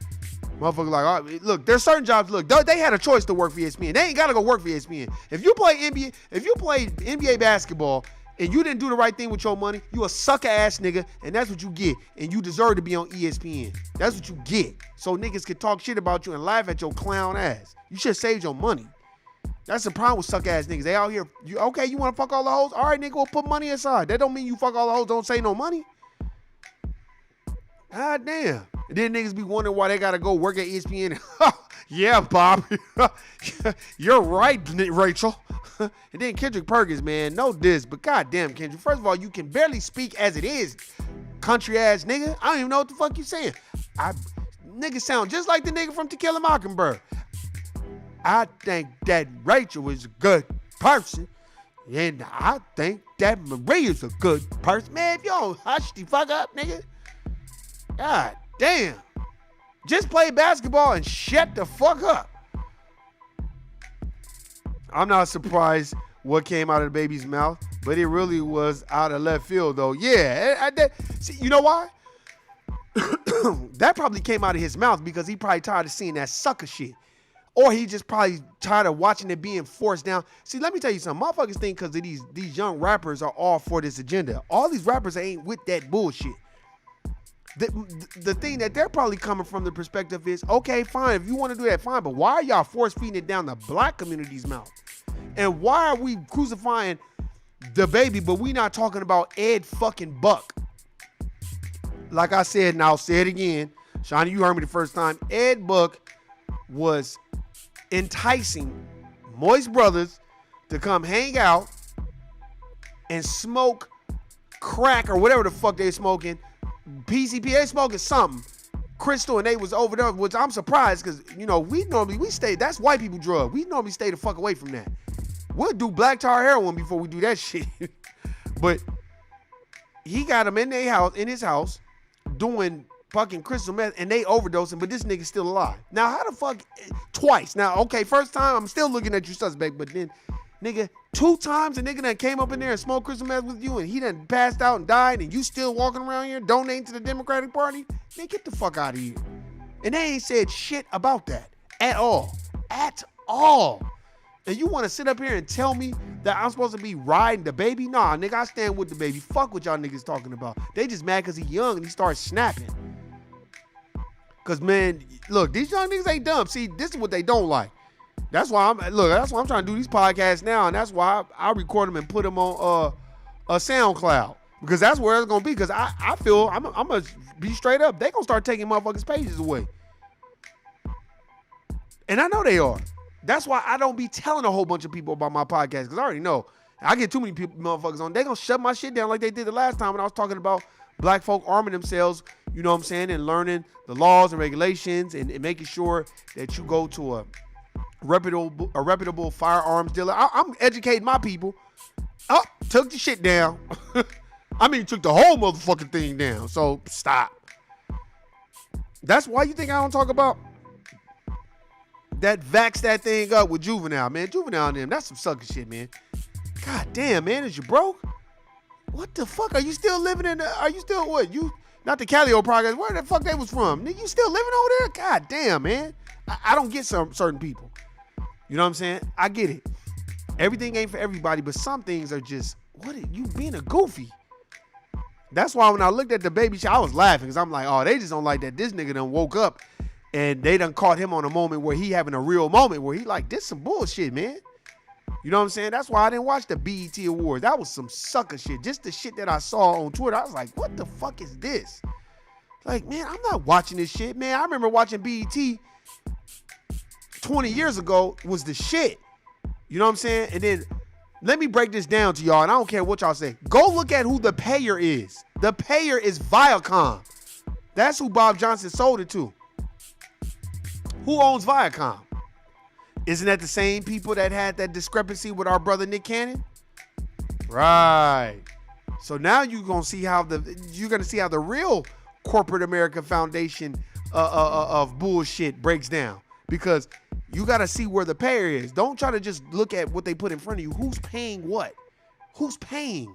Motherfucker like, oh, look, there's certain jobs, look, they had a choice to work for ESPN. They ain't got to go work for ESPN. If you play NBA basketball, and you didn't do the right thing with your money, you a sucker ass nigga, and that's what you get. And you deserve to be on ESPN. That's what you get. So niggas can talk shit about you and laugh at your clown ass. You should have saved your money. That's the problem with suck ass niggas. They out here, you want to fuck all the hoes? All right, nigga, we'll put money aside. That don't mean you fuck all the hoes, don't say no money. God damn. And then niggas be wondering why they got to go work at ESPN. Yeah, Bob. You're right, Rachel. And then Kendrick Perkins, man, no diss, but goddamn, Kendrick. First of all, you can barely speak as it is, country ass nigga. I don't even know what the fuck you saying. Nigga sound just like the nigga from To Kill a Mockingbird. I think that Rachel is a good person, and I think that Maria's a good person. Man, if you don't hush the fuck up, nigga. God damn. Just play basketball and shut the fuck up. I'm not surprised what came out of the baby's mouth, but it really was out of left field, though. Yeah, see, you know why? That probably came out of his mouth because he probably tired of seeing that sucker shit. Or he just probably tired of watching it being forced down. See, let me tell you something. Motherfuckers think because these young rappers are all for this agenda. All these rappers ain't with that bullshit. The thing that they're probably coming from the perspective is, okay, fine, if you want to do that, fine, but why are y'all force feeding it down the black community's mouth? And why are we crucifying the baby, but we not talking about Ed fucking Buck? Like I said, and I'll say it again, Shawnee, you heard me the first time, Ed Buck was enticing Moist Brothers to come hang out and smoke crack or whatever the fuck they smoking. PCP, they smoking something. Crystal and they was over there, which I'm surprised because, you know, we stay, that's white people drug. We normally stay the fuck away from that. We'll do black tar heroin before we do that shit. But he got them in his house, doing fucking crystal meth, and they overdosing, but this nigga's still alive. Now, how the fuck, twice. Now, okay, first time, I'm still looking at you suspect, but then, nigga, 2 times a nigga that came up in there and smoked crystal meth with you and he done passed out and died and you still walking around here donating to the Democratic Party? Man, get the fuck out of here. And they ain't said shit about that at all. At all. And you want to sit up here and tell me that I'm supposed to be riding the baby? Nah, nigga, I stand with the baby. Fuck what y'all niggas talking about. They just mad because he young and he starts snapping. Because, man, look, these young niggas ain't dumb. See, this is what they don't like. That's why I'm trying to do these podcasts now, and that's why I record them and put them on a SoundCloud, because that's where it's gonna be. Because I feel I'm gonna be straight up. They gonna start taking motherfuckers' pages away, and I know they are. That's why I don't be telling a whole bunch of people about my podcast, because I already know I get too many people, motherfuckers on. They gonna shut my shit down like they did the last time when I was talking about Black folk arming themselves, you know what I'm saying, and learning the laws and regulations and making sure that you go to a reputable firearms dealer. I'm educating my people. Oh, took the shit down. I mean, took the whole motherfucking thing down. So stop. That's why you think I don't talk about that vax that thing up with Juvenile, man. Juvenile and them, that's some sucker shit, man. God damn, man, is you broke? What the fuck? Are you still living in are you still what? You, not the Calio Progress, where the fuck they was from? Nigga, you still living over there? God damn, man. I don't get some certain people. You know what I'm saying? I get it. Everything ain't for everybody, but some things are just, what are you being a goofy? That's why when I looked at the baby shower, I was laughing because I'm like, oh, they just don't like that this nigga done woke up and they done caught him on a moment where he having a real moment where he like, this some bullshit, man. You know what I'm saying? That's why I didn't watch the BET Awards. That was some sucker shit. Just the shit that I saw on Twitter. I was like, what the fuck is this? Like, man, I'm not watching this shit, man. I remember watching BET 20 years ago was the shit. You know what I'm saying? And then let me break this down to y'all, and I don't care what y'all say. Go look at who the payer is. The payer is Viacom. That's who Bob Johnson sold it to. Who owns Viacom? Isn't that the same people that had that discrepancy with our brother Nick Cannon? Right. So now you're gonna see how the real corporate America foundation of bullshit breaks down, because you got to see where the payer is. Don't try to just look at what they put in front of you. Who's paying what? Who's paying?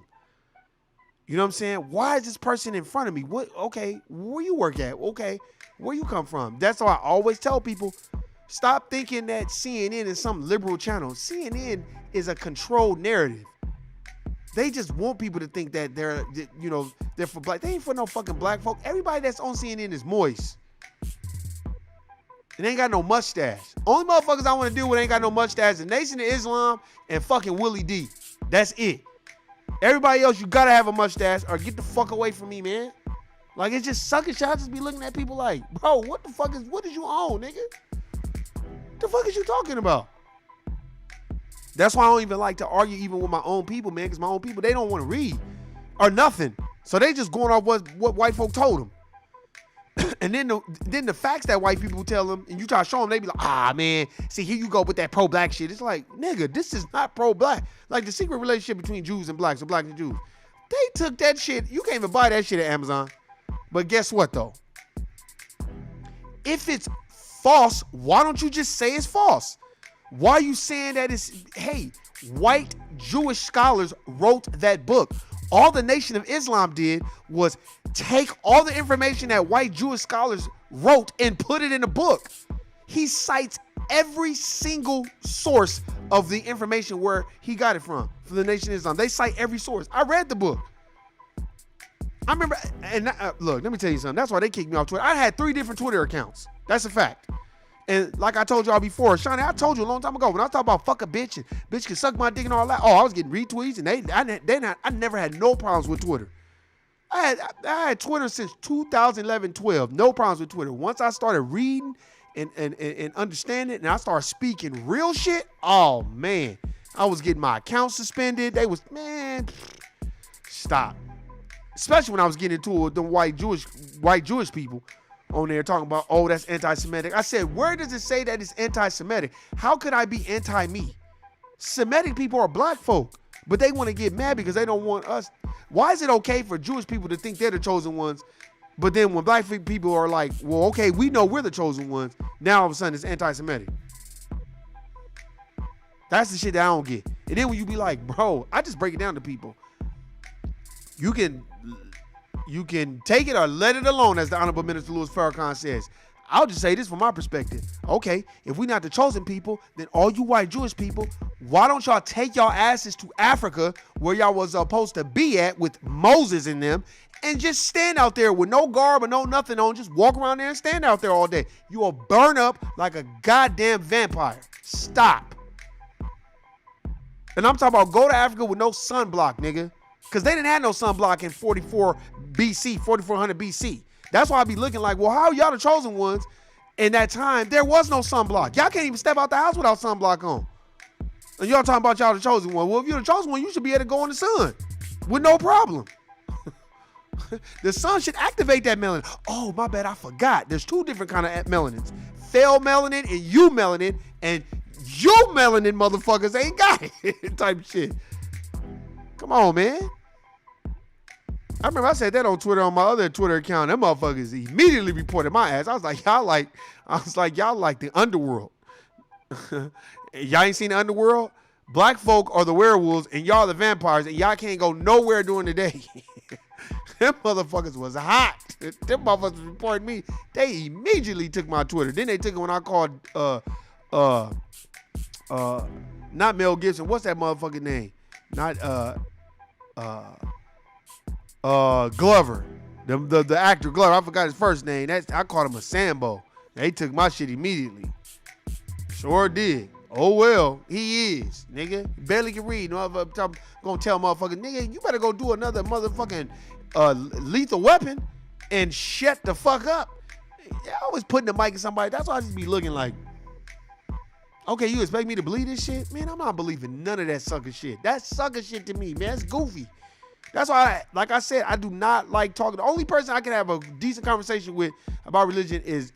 You know what I'm saying? Why is this person in front of me? What? Okay, where you work at? Okay, where you come from? That's why I always tell people, stop thinking that CNN is some liberal channel. CNN is a controlled narrative. They just want people to think that they're for black. They ain't for no fucking black folk. Everybody that's on CNN is moist. It ain't got no mustache. Only motherfuckers I want to deal with ain't got no mustache. The Nation of Islam and fucking Willie D. That's it. Everybody else, you gotta have a mustache or get the fuck away from me, man. Like, it's just sucking shit. I just be looking at people like, bro, what is you on, nigga? The fuck is you talking about? That's why I don't even like to argue even with my own people, man, because my own people, they don't want to read or nothing. So they just going off what white folk told them. And then the facts that white people tell them, and you try to show them, they be like, man, see, here you go with that pro-black shit. It's like, nigga, this is not pro-black. Like the secret relationship between Jews and blacks or blacks and Jews. They took that shit. You can't even buy that shit at Amazon. But guess what, though? If it's false, why don't you just say it's false? Why are you saying that hey, white Jewish scholars wrote that book? All the Nation of Islam did was take all the information that white Jewish scholars wrote and put it in a book. He cites every single source of the information where he got it from the Nation of Islam. They cite every source. I read the book. I remember, and look, let me tell you something. That's why they kicked me off Twitter. I had 3 different Twitter accounts. That's a fact. And like I told y'all before, Shawnee, I told you a long time ago, when I talk about fuck a bitch and bitch can suck my dick and all that, I was getting retweets, and I never had no problems with Twitter. I had Twitter since 2011-12, no problems with Twitter. Once I started reading and understanding, and I started speaking real shit, oh man, I was getting my account suspended. They was, man, stop. Especially when I was getting into the white Jewish people on there talking about, oh, that's anti-Semitic. I said, where does it say that it's anti-Semitic? How could I be anti-me? Semitic people are black folk, but they want to get mad because they don't want us. Why is it okay for Jewish people to think they're the chosen ones, but then when black people are like, well, okay, we know we're the chosen ones, now all of a sudden it's anti-Semitic? That's the shit that I don't get. And then when you be like, bro, I just break it down to people. You can take it or let it alone, as the Honorable Minister Louis Farrakhan says. I'll just say this from my perspective. Okay, if we're not the chosen people, then all you white Jewish people, why don't y'all take y'all asses to Africa, where y'all was supposed to be at with Moses in them, and just stand out there with no garb or no nothing on, just walk around there and stand out there all day. You will burn up like a goddamn vampire. Stop. And I'm talking about go to Africa with no sunblock, nigga. Because they didn't have no sunblock in 4400 BC. That's why I be looking like, well, how are y'all the chosen ones? In that time, there was no sunblock. Y'all can't even step out the house without sunblock on. And y'all talking about y'all the chosen one. Well, if you're the chosen one, you should be able to go in the sun with no problem. The sun should activate that melanin. Oh, my bad, I forgot. There's 2 different kind of melanins. Pale melanin and U melanin, and you melanin motherfuckers ain't got it type shit. Come on, man. I remember I said that on Twitter on my other Twitter account. Them motherfuckers immediately reported my ass. I was like, y'all like the underworld. Y'all ain't seen the underworld? Black folk are the werewolves and y'all the vampires, and y'all can't go nowhere during the day. Them motherfuckers was hot. Them motherfuckers reported me. They immediately took my Twitter. Then they took it when I called not Mel Gibson. What's that motherfucking name? Not Glover. The actor Glover. I forgot his first name. I called him a Sambo. They took my shit immediately. Sure did. Oh well, he is, nigga. Barely can read. No, I'm gonna tell motherfucker, nigga, you better go do another motherfucking Lethal Weapon and shut the fuck up. I always putting the mic in somebody. That's why I just be looking like, okay, you expect me to believe this shit? Man, I'm not believing none of that sucker shit. That's sucker shit to me, man. That's goofy. That's why, like I said, I do not like talking. The only person I can have a decent conversation with about religion is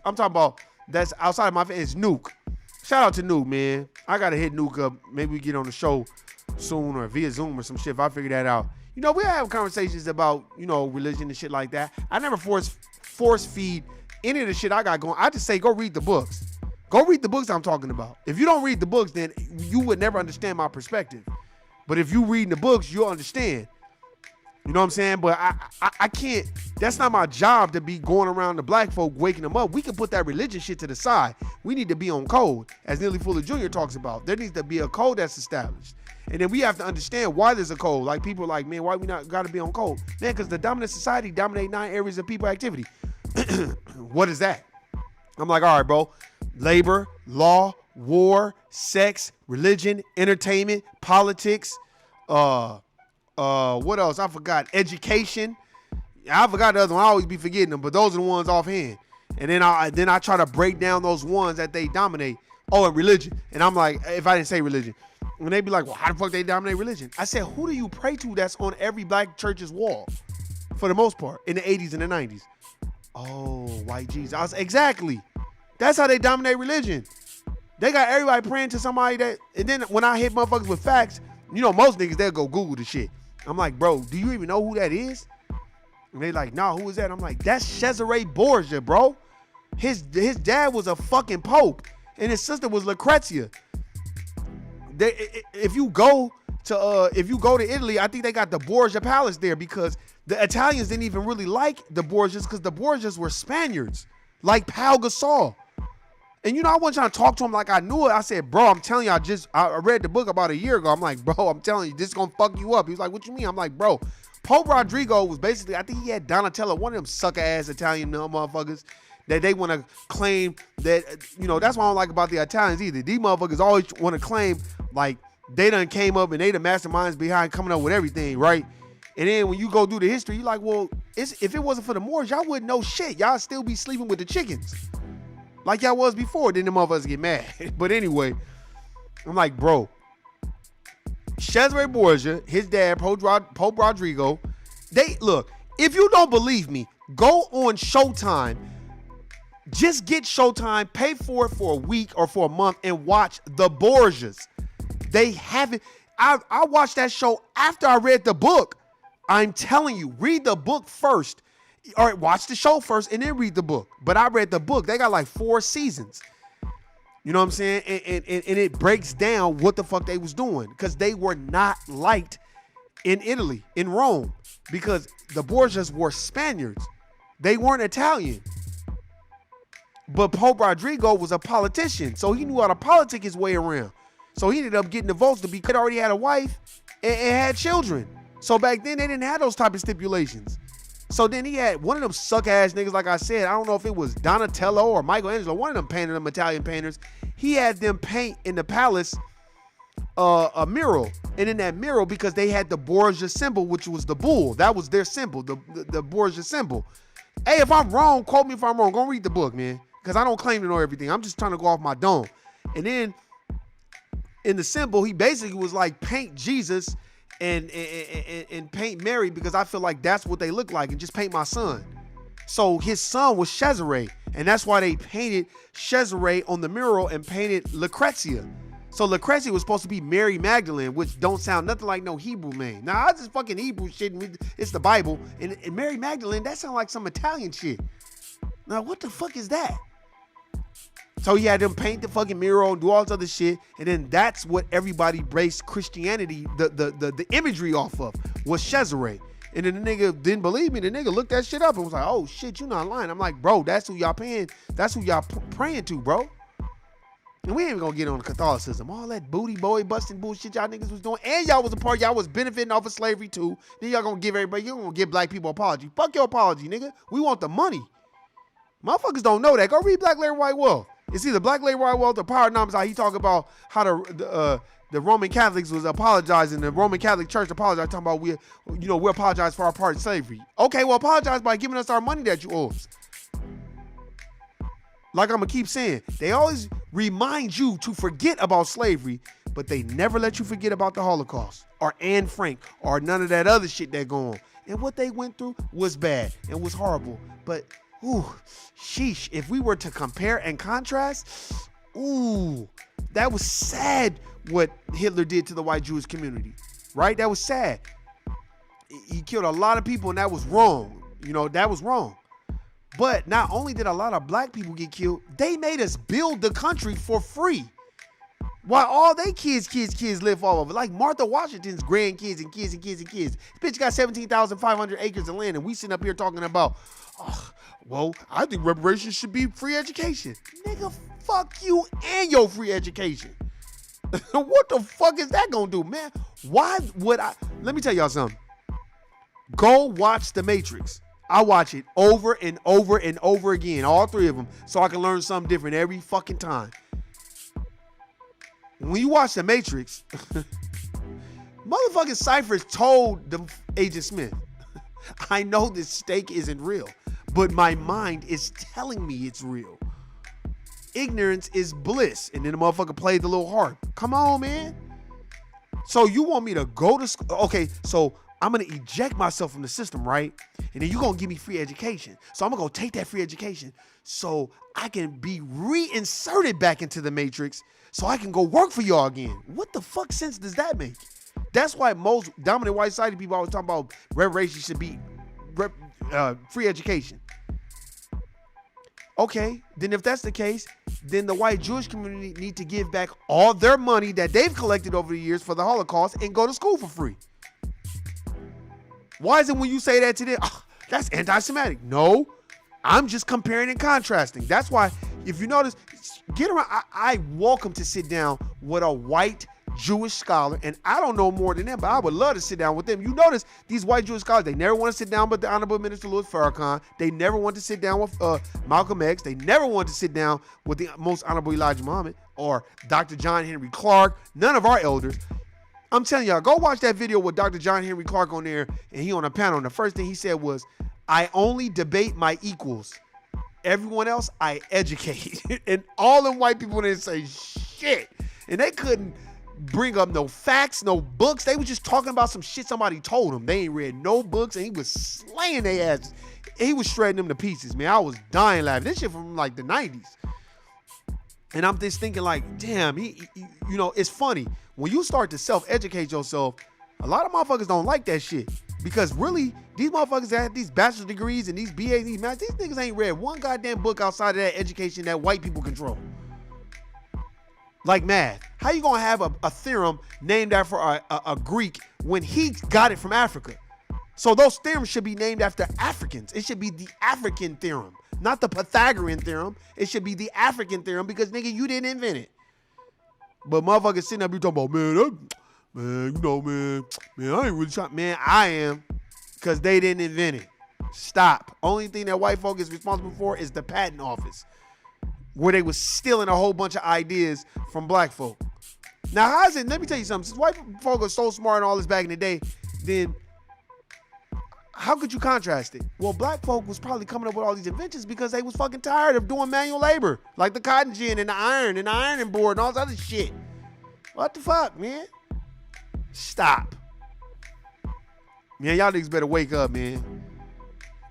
I'm talking about that's outside of my family is Nuke. Shout out to Nuke, man. I gotta hit Nuke up. Maybe we get on the show soon or via Zoom or some shit if I figure that out. You know, we have conversations about, you know, religion and shit like that. I never force feed any of the shit I got going. I just say go read the books. Go read the books I'm talking about. If you don't read the books, then you would never understand my perspective. But if you read the books, you'll understand. You know what I'm saying? But I can't, that's not my job to be going around the black folk waking them up. We can put that religion shit to the side. We need to be on code, as Neely Fuller Jr. talks about. There needs to be a code that's established. And then we have to understand why there's a code. Like people are like, man, why we not got to be on code? Man, because the dominant society dominate 9 areas of people activity. What is that? I'm like, all right, bro. Labor, law, war, sex, religion, entertainment, politics, what else? I forgot. Education. I forgot the other one. I always be forgetting them, but those are the ones offhand. And then I try to break down those ones that they dominate. Oh, and religion. And I'm like, if I didn't say religion, when they be like, well, how the fuck they dominate religion? I said, who do you pray to that's on every black church's wall? For the most part, in the 80s and the 90s. Oh, white Jesus. Exactly. That's how they dominate religion. They got everybody praying to somebody that, and then when I hit motherfuckers with facts, you know, most niggas, they'll go Google the shit. I'm like, bro, do you even know who that is? And they like, nah, who is that? I'm like, that's Cesare Borgia, bro. His dad was a fucking pope, and his sister was Lucrezia. If you go to Italy, I think they got the Borgia Palace there because the Italians didn't even really like the Borgias because the Borgias were Spaniards, like Pau Gasol. And you know, I wasn't trying to talk to him like I knew it. I said, bro, I'm telling you, I read the book about a year ago. I'm like, bro, I'm telling you, this is gonna fuck you up. He was like, what you mean? I'm like, bro, Pope Rodrigo was basically, I think he had Donatello, one of them sucker ass Italian motherfuckers that they want to claim that, you know, that's what I don't like about the Italians either. These motherfuckers always want to claim like they done came up and they the masterminds behind coming up with everything, right? And then when you go through the history, you're like, well, if it wasn't for the Moors, y'all wouldn't know shit. Y'all still be sleeping with the chickens. Like y'all was before, then the motherfuckers get mad. But anyway, I'm like, bro, Cesare Borgia, his dad, Pope Rodrigo, they, look, if you don't believe me, go on Showtime. Just get Showtime, pay for it for a week or for a month and watch the Borgias. They haven't, I watched that show after I read the book. I'm telling you, read the book first. All right, watch the show first and then read the book. But I read the book. They got like 4 seasons. You know what I'm saying? And it breaks down what the fuck they was doing. Because they were not liked in Italy, in Rome. Because the Borgias were Spaniards. They weren't Italian. But Pope Rodrigo was a politician. So he knew how to politic his way around. So he ended up getting the votes to be, he already had a wife and had children. So back then they didn't have those type of stipulations. So then he had one of them suck ass niggas, like I said, I don't know if it was Donatello or Michelangelo, one of them painted them Italian painters. He had them paint in the palace a mural. And in that mural, because they had the Borgia symbol, which was the bull, that was their symbol, the Borgia symbol. Hey, if I'm wrong, quote me if I'm wrong. Go read the book, man. Because I don't claim to know everything. I'm just trying to go off my dome. And then in the symbol, he basically was like, paint Jesus and paint Mary because I feel like that's what they look like, and just paint my son. So his son was Cesare, and that's why they painted Cesare on the mural and painted Lucrezia. So Lucrezia was supposed to be Mary Magdalene, which don't sound nothing like no Hebrew name. Now, I just fucking Hebrew shit, it's the Bible. And Mary Magdalene, that sounds like some Italian shit. Now, what the fuck is that? So he had them paint the fucking mural and do all this other shit. And then that's what everybody based Christianity, the imagery off of, was Cesare. And then the nigga didn't believe me. The nigga looked that shit up and was like, oh shit, you not lying. I'm like, bro, that's who y'all paying. That's who y'all praying to, bro. And we ain't even gonna get on Catholicism. All that booty boy busting bullshit y'all niggas was doing. And y'all was a part, y'all was benefiting off of slavery too. Then y'all gonna give everybody, you gonna give black people apology. Fuck your apology, nigga. We want the money. Motherfuckers don't know that. Go read Black Labor White Wealth. It's either Black Labor White Wealth or Power Numbers. How he talk about how the Roman Catholics was apologizing. The Roman Catholic Church apologized, talking about we apologize for our part in slavery. Okay, well, apologize by giving us our money that you owe us. Like I'm gonna keep saying, they always remind you to forget about slavery, but they never let you forget about the Holocaust or Anne Frank or none of that other shit that go on. And what they went through was bad and was horrible. But, ooh, sheesh, if we were to compare and contrast, ooh, that was sad what Hitler did to the white Jewish community, right? That was sad. He killed a lot of people and that was wrong. You know, that was wrong. But not only did a lot of black people get killed, they made us build the country for free. While all they kids live all over. Like Martha Washington's grandkids and kids. This bitch got 17,500 acres of land and we sitting up here talking about, well, I think reparations should be free education. Nigga, fuck you and your free education. What the fuck is that gonna do, man? Why would I? Let me tell y'all something. Go watch The Matrix. I watch it over and over and over again, all three of them, so I can learn something different every fucking time. When you watch The Matrix, motherfucking Cypher's told the Agent Smith, I know this steak isn't real, but my mind is telling me it's real. Ignorance is bliss. And then the motherfucker played the little harp. Come on, man. So you want me to go to school? Okay, so I'm going to eject myself from the system, right? And then you're going to give me free education. So I'm going to go take that free education so I can be reinserted back into the Matrix so I can go work for y'all again. What the fuck sense does that make? That's why most dominant white-sided people always talking about reparations should be free education. Okay, then if that's the case, then the white Jewish community need to give back all their money that they've collected over the years for the Holocaust and go to school for free. Why is it when you say that to them, that's anti-Semitic? No, I'm just comparing and contrasting. That's why, if you notice, get around. I welcome to sit down with a white Jewish scholar, and I don't know more than them, but I would love to sit down with them. You notice these white Jewish scholars, they never want to sit down with the Honorable Minister Louis Farrakhan. They never want to sit down with Malcolm X. They never want to sit down with the Most Honorable Elijah Muhammad or Dr. John Henry Clark. None of our elders. I'm telling y'all, go watch that video with Dr. John Henry Clark on there, and he on a panel, and the first thing he said was, I only debate my equals. Everyone else, I educate. And all them white people didn't say shit. And they couldn't bring up no facts, no books. They were just talking about some shit somebody told them. They ain't read no books, and he was slaying their asses. He was shredding them to pieces, man. I was dying laughing. This shit from like the 90s. And I'm just thinking like, damn, he you know, it's funny. When you start to self-educate yourself, a lot of motherfuckers don't like that shit. Because really, these motherfuckers that have these bachelor's degrees and these BAs, these masters, these niggas ain't read one goddamn book outside of that education that white people control. Like math. How you gonna have a theorem named after a Greek when he got it from Africa? So those theorems should be named after Africans. It should be the African theorem, not the Pythagorean theorem. It should be the African theorem because, nigga, you didn't invent it. But motherfuckers sitting up here talking about, man, you know, man, I ain't really trying. Man, I am, because they didn't invent it. Stop. Only thing that white folk is responsible for is the patent office, where they was stealing a whole bunch of ideas from black folk. Now, how is it? Let me tell you something. Since white folk are so smart and all this back in the day, then how could you contrast it? Well, black folk was probably coming up with all these inventions because they was fucking tired of doing manual labor, like the cotton gin and the ironing board and all this other shit. What the fuck, man? Stop. Man, y'all niggas better wake up, man.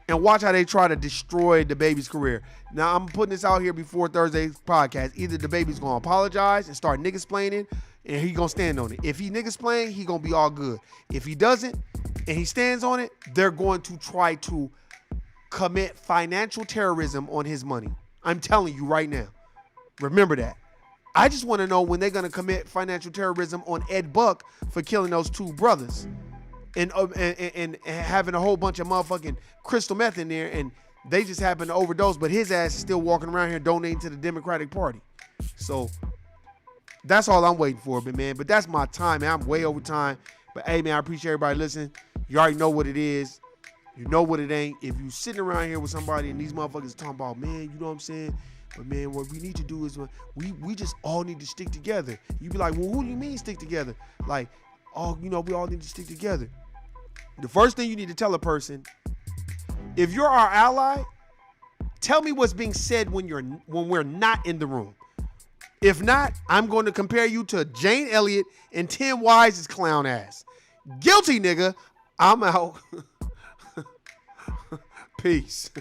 And watch how they try to destroy the baby's career. Now, I'm putting this out here before Thursday's podcast. Either the baby's going to apologize and start niggas explaining, and he going to stand on it. If he niggas explain, he going to be all good. If he doesn't, and he stands on it, they're going to try to commit financial terrorism on his money. I'm telling you right now. Remember that. I just want to know when they're going to commit financial terrorism on Ed Buck for killing those two brothers. And having a whole bunch of motherfucking crystal meth in there, and they just happen to overdose, but his ass is still walking around here donating to the Democratic Party. So that's all I'm waiting for, man. But that's my time, man. I'm way over time. But hey, man, I appreciate everybody listening. You already know what it is. You know what it ain't. If you sitting around here with somebody and these motherfuckers talking about, man, you know what I'm saying? But man, what we need to do is we just all need to stick together. You be like, well, who do you mean stick together? Like, oh, you know, we all need to stick together. The first thing you need to tell a person, if you're our ally, tell me what's being said when we're not in the room. If not, I'm going to compare you to Jane Elliott and Tim Wise's clown ass. Guilty, nigga. I'm out. Peace.